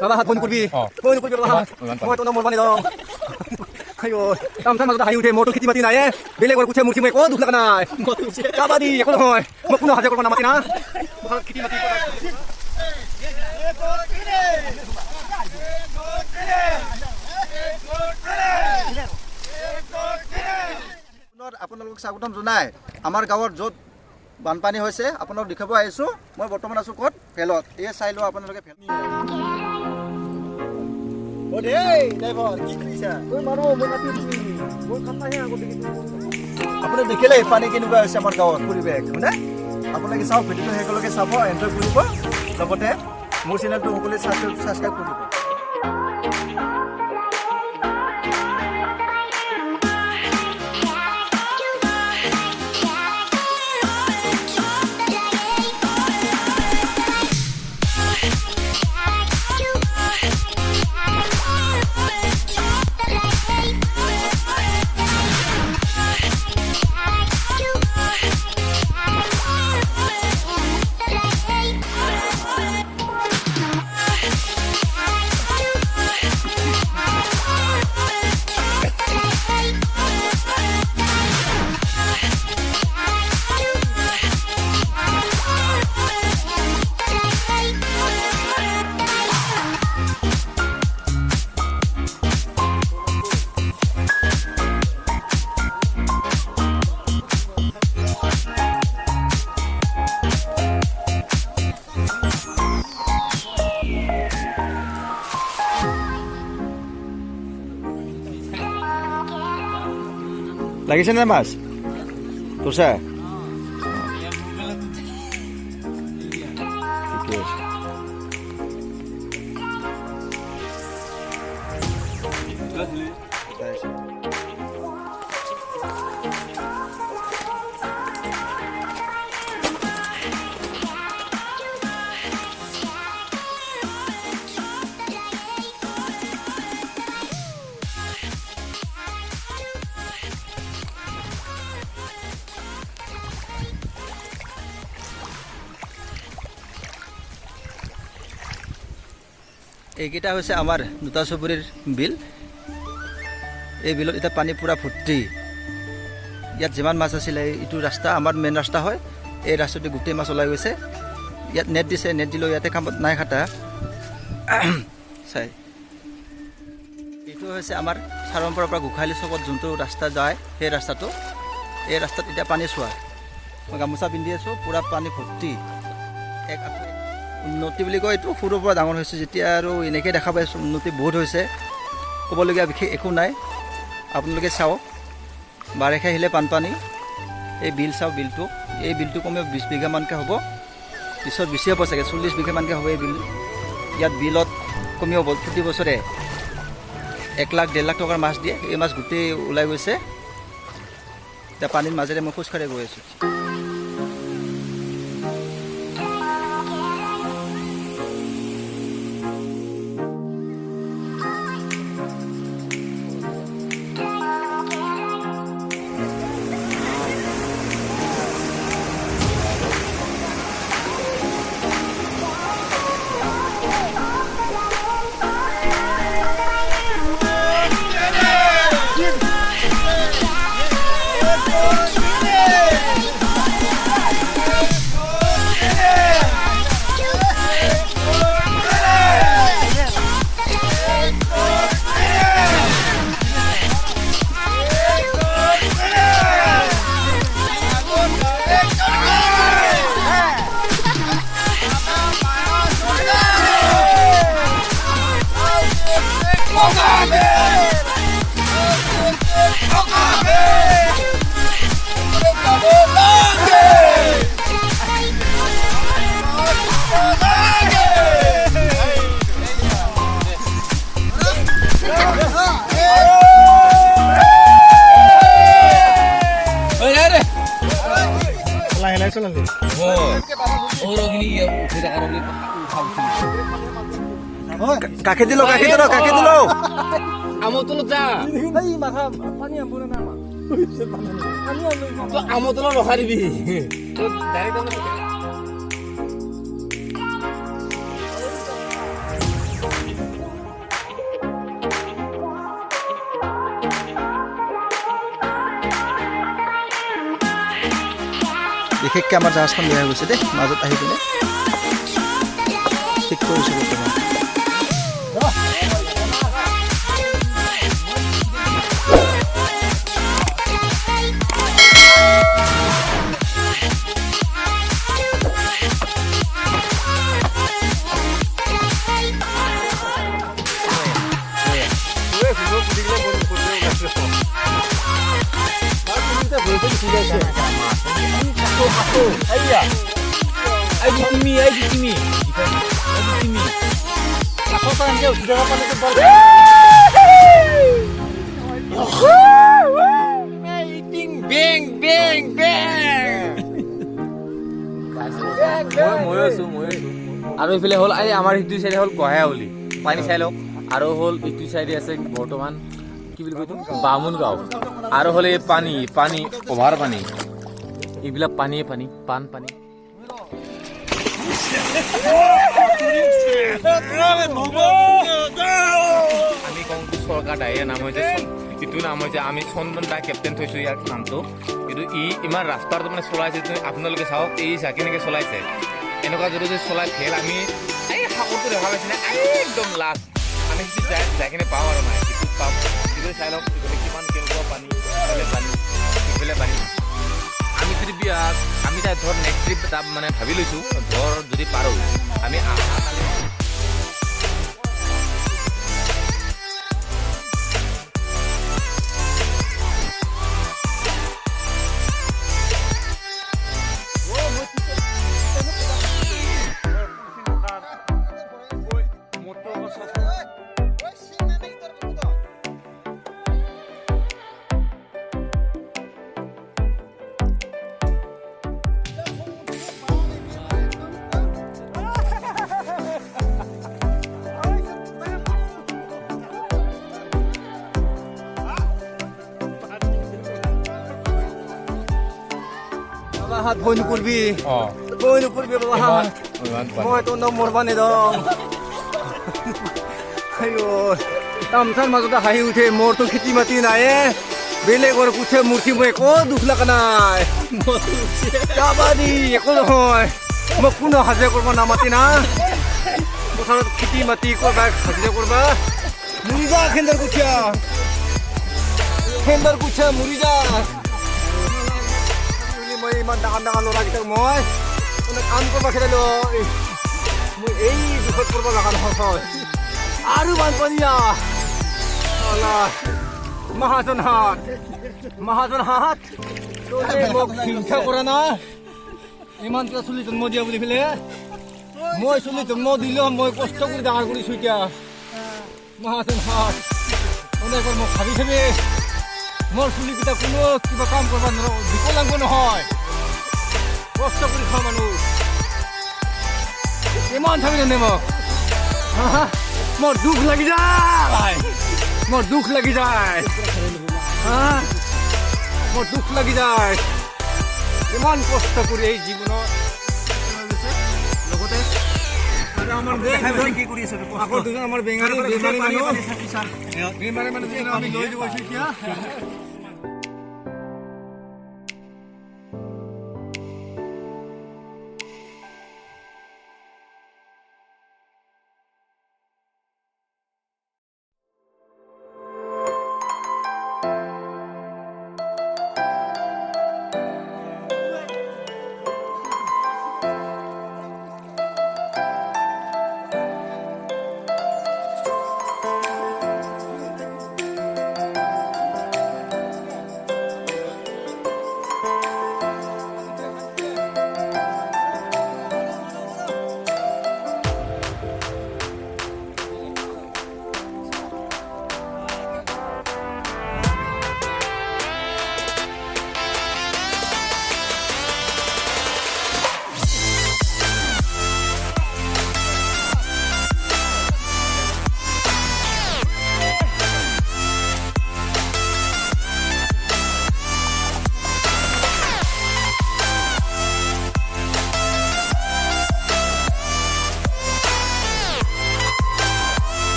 Bapak phone kurbi. Phone kurbi bapak. Moi to nomor bani dong. Ayo, tam tam mazda hayu de motor khiti mati na ye. Bele gor kuche mursi moi ko dukh lagana. Kabadi ko hoy. Mo kuno haje ko na mati na. Khiti mati ko. আপোনালোকক স্বাগতম জনাই আমাৰ গাঁৱৰ য'ত বানপানী হৈছে আপোনালোক দেখাব আহিছোঁ মই বৰ্তমান আছোঁ ক'ত ফেলত এই চাই লওঁ আপোনালোকে ফেল আপুনি দেখিলে পানী কেনেকুৱা হৈছে আমাৰ গাঁৱত পৰিৱেশ হয়নে আপোনালোকে চাওক ভিডিঅ'টো সকলোকে চাব এনজয় কৰিব লগতে মোৰ চেনেলটো সকলোৱে ছাবস্ক্ৰাইব কৰিব লাগিছে নে মাছ তোছা ঠিকে আছে এইকেইটা হৈছে আমাৰ দুটা চুবুৰীৰ বিল এই বিলত এতিয়া পানী পুৰা ভৰ্তি ইয়াত যিমান মাছ আছিলে এইটো ৰাস্তা আমাৰ মেইন ৰাস্তা হয় এই ৰাস্তাটো গোটেই মাছ ওলাই গৈছে ইয়াত নেট দিছে নেট দিলেও ইয়াতে কামত নাই খাটা চাই এইটো হৈছে আমাৰ চাৰমপুৰৰ পৰা গোখালি চকত যোনটো ৰাস্তা যায় সেই ৰাস্তাটো এই ৰাস্তাত এতিয়া পানী চোৱা মই গামোচা পিন্ধি আছোঁ পুৰা পানী ভৰ্তি এক উন্নতি বুলি কয় এইটো সৰুৰ পৰা ডাঙৰ হৈছে যেতিয়া আৰু এনেকৈ দেখা পাইছোঁ উন্নতি বহুত হৈছে ক'বলগীয়া বিশেষ একো নাই আপোনালোকে চাওক বাৰিষা আহিলে বানপানী এই বিল চাওক বিলটো এই বিলটো কমেও 20 বিঘামানকৈ হ'ব পিছত বেছি হ'ব চাগে 40 বিঘামানকৈ হ'ব এই বিল ইয়াত বিলত কমেও প্ৰতি বছৰে 1 লাখ 1.5 লাখ টকাৰ মাছ দিয়ে এই মাছ গোটেই ওলাই গৈছে এতিয়া পানীৰ মাজেৰে মই খোজকাঢ়ি গৈ আছোঁ Kakek dulu. Amo tulog sa. Ay, maka, paano yan? Muna na, ma. Ano yan? Amo tulog lo hari bi. Dari kamu. বিশেষকৈ আমাৰ জাহাজখন বেয়া হৈ গৈছে দেই মাজত আহি পিনে ঠিক কৰিছোঁ বৰ্তমান মই আছো আৰু এইফালে হ'ল এই আমাৰ সিটো চাইডে হ'ল গহায়াউলি পানী চাই লওক আৰু হ'ল ইটো চাইডে আছে বৰ্তমান কি বুলি কয় বামুণ গাঁও আৰু হ'ল এই পানী অভাৰ পানী এইবিলাক পানী পানী আমি কওঁ চৰকাৰ দায়ে নাম হৈছে ইটো নাম হৈছে আমি চন্দন দা কেপ্টেইন থৈছোঁ ইয়াৰ নামটো কিন্তু ইমান ৰাস্তাটো মানে চলাইছে আপোনালোকে চাওক এই কেনেকৈ চলাইছে এনেকুৱা যদি চলাই ফেল আমি এই সাগৰটো দেখা পাইছেনে একদম লাষ্ট আমি সেইটো যাই কিনে পাওঁ আৰু নাই সেইটো পাম সেইটো চাই লওক কিমান কেনেকুৱা পানী ইফালে পানী আমি যদি আমি তাই ধৰ নেক্সট ট্ৰিপ এটা মানে ভাবি লৈছোঁ ধৰ যদি পাৰোঁ আমি বাবা হাত ভয় নকৰবি বাবা হাত মই তোৰ নাম মৰবা নেদম তামচাৰ মাজতে হাঁহি উঠে মোৰতো খেতি মাটি নাই বেলেগৰ কুঠে মূৰ্তি মই একো দুখ লগা নাই কাবাডী একো নহয় মোক কোনো হাজিৰা কৰিব নামাতি না পথাৰত খেতি মাটি কৰবা হাজিৰা কৰবা মৰি যা খেন্দৰ কুঠীয়া মৰি যা মই ইমান ডাঙৰ ল'ৰাকেইটাক মই কাম কৰিব খেলিলো মই এই দুখত কৰিব লগা নহয় আৰু বানপানী মহাজন হাত মোক হিংসা কৰা না ইমান কিয় চুলি জন্ম দিয়া বুলি পেলে মই চুলি জন্ম দিলেও মই কষ্ট কৰি ডাঙৰ কৰিছোঁ এতিয়া মহাজন হাত এনেকৈ মোক ভাবি মোৰ চুলিকেইটা কোনো কিবা কাম কৰিব নোৱাৰো বিকলাংগ নহয় কষ্ট কৰি খোৱা মানুহ ইমান থাকি জানে মোক মোৰ দুখ লাগি যায় মোৰ দুখ লাগি যায় ইমান কষ্ট কৰি এই জীৱনত লগতে আগৰ দুজন আমাৰ বেমাৰী মানুহ আমি লৈ যাব এতিয়া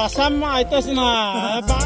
sama itu sih nah.